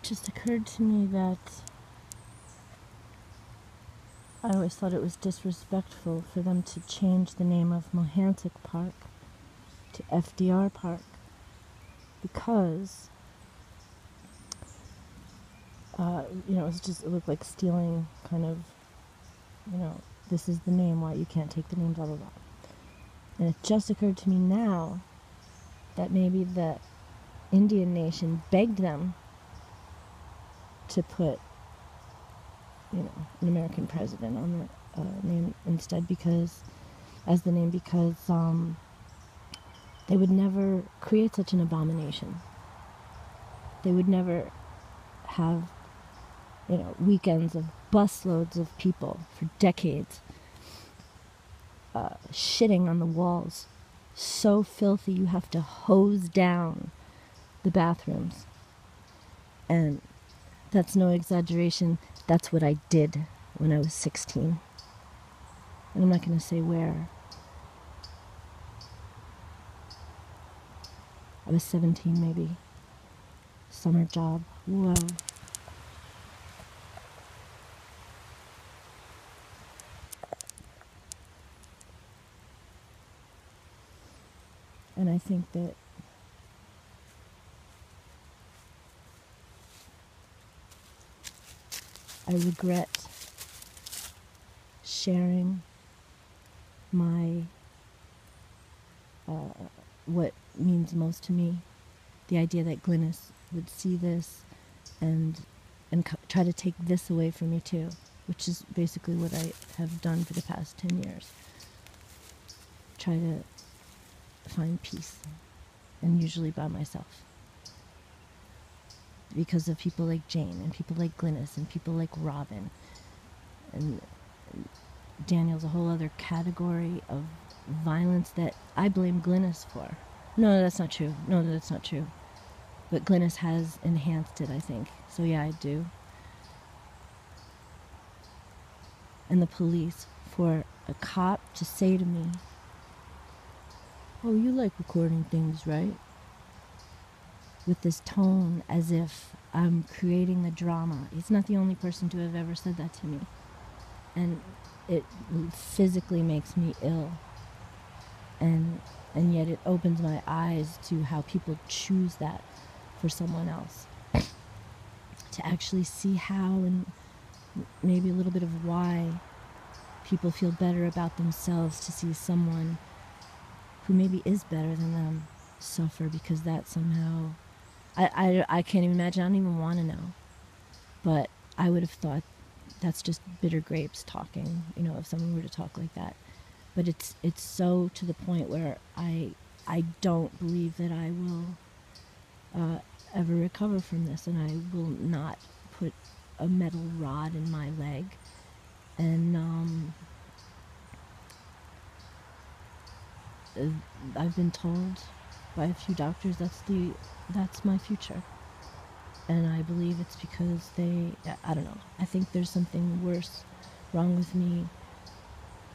just occurred to me that I always thought it was disrespectful for them to change the name of Mohansic Park to FDR Park because, it looked like stealing kind of, this is the name, why you can't take the name, blah, blah, blah. And it just occurred to me now that maybe the Indian nation begged them to put, an American president on the name instead because they would never create such an abomination. They would never have, weekends of busloads of people for decades shitting on the walls, so filthy you have to hose down the bathrooms. And that's no exaggeration. That's what I did when I was 16. And I'm not going to say where. I was 17 maybe. Summer job. Whoa. And I think that I regret sharing my, what means most to me. The idea that Glynis would see this and try to take this away from me too, which is basically what I have done for the past 10 years. Try to find peace, and usually by myself. Because of people like Jane, and people like Glynis, and people like Robin. And Daniel's a whole other category of violence that I blame Glynis for. No, that's not true. But Glynis has enhanced it, I think. So yeah, I do. And the police, for a cop to say to me, "Oh, you like recording things, right?" With this tone as if I'm creating the drama. He's not the only person to have ever said that to me. And it physically makes me ill. And yet it opens my eyes to how people choose that for someone else. To actually see how and maybe a little bit of why people feel better about themselves to see someone who maybe is better than them suffer, because that somehow, I can't even imagine. I don't even want to know. But I would have thought that's just bitter grapes talking, if someone were to talk like that. But it's so to the point where I don't believe that I will ever recover from this, and I will not put a metal rod in my leg. And I've been told by a few doctors that's my future. And I believe it's because I don't know, I think there's something worse wrong with me.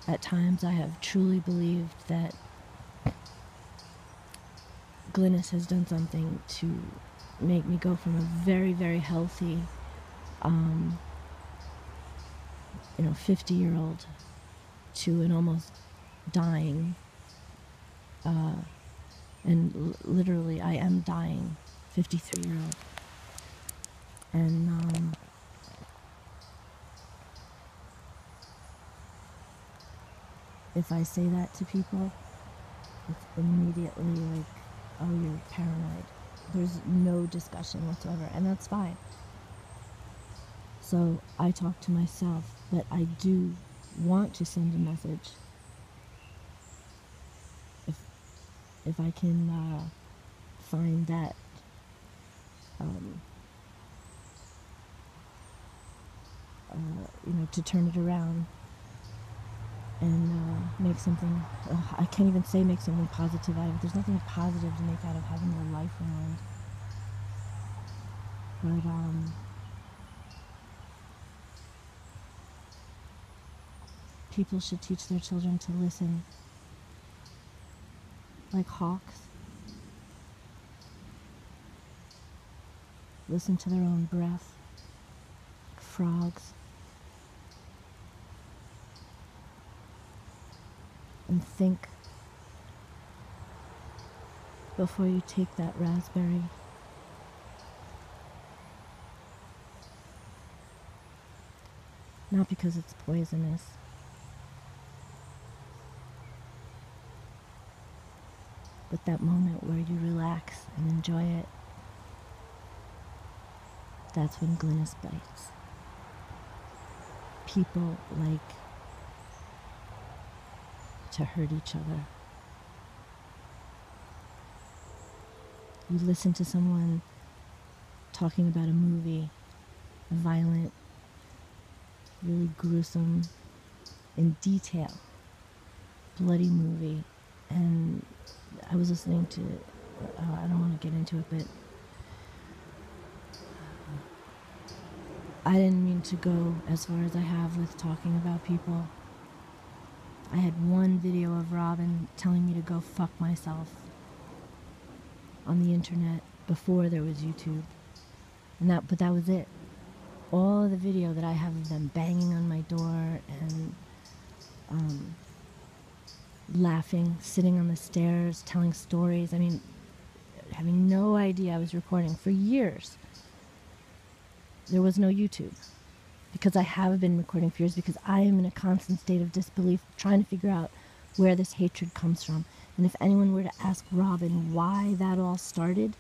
At times I have truly believed that Glynis has done something to make me go from a very, very healthy 50-year-old to an almost dying, and literally I am dying 53-year-old. And if I say that to people, it's immediately like, "Oh, you're paranoid." There's no discussion whatsoever, and that's fine. So I talk to myself, but I do want to send a message. If I can find that to turn it around and make something, I can't even say make something positive out of it. There's nothing positive to make out of having your life ruined. But people should teach their children to listen like hawks. listen to their own breath, frogs, and think before you take that raspberry. Not because it's poisonous, but that moment where you relax and enjoy it, that's when Glynis bites. People like to hurt each other. You listen to someone talking about a movie, a violent, really gruesome, in detail, bloody movie, and I was listening to, I don't want to get into it, but I didn't mean to go as far as I have with talking about people. I had one video of Robin telling me to go fuck myself on the internet before there was YouTube. But that was it. All of the video that I have of them banging on my door and laughing, sitting on the stairs, telling stories. I mean, having no idea I was recording for years. There was no YouTube. Because I have been recording for years, because I am in a constant state of disbelief, trying to figure out where this hatred comes from. And if anyone were to ask Robin why that all started,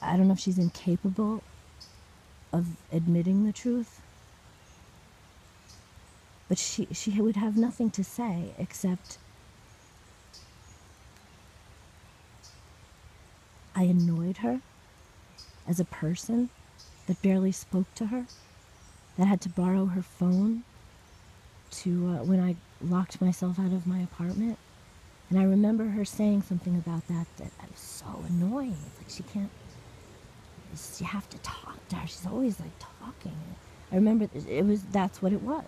I don't know if she's incapable of admitting the truth, but she would have nothing to say except, I annoyed her as a person that barely spoke to her, that had to borrow her phone to when I locked myself out of my apartment. And I remember her saying something about that was so annoying. It's like she can't, you have to talk to her. She's always like talking. I remember that's what it was.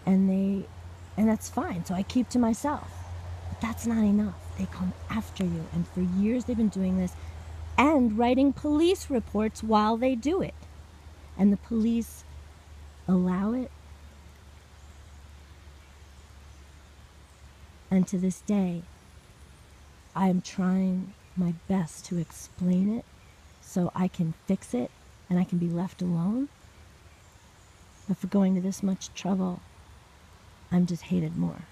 And that's fine. So I keep to myself. But that's not enough. They come after you. And for years they've been doing this and writing police reports while they do it. And the police allow it. And to this day, I am trying my best to explain it so I can fix it and I can be left alone. But for going to this much trouble, I'm just hated more.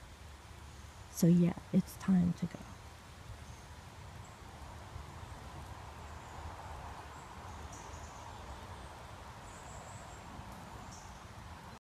So yeah, it's time to go.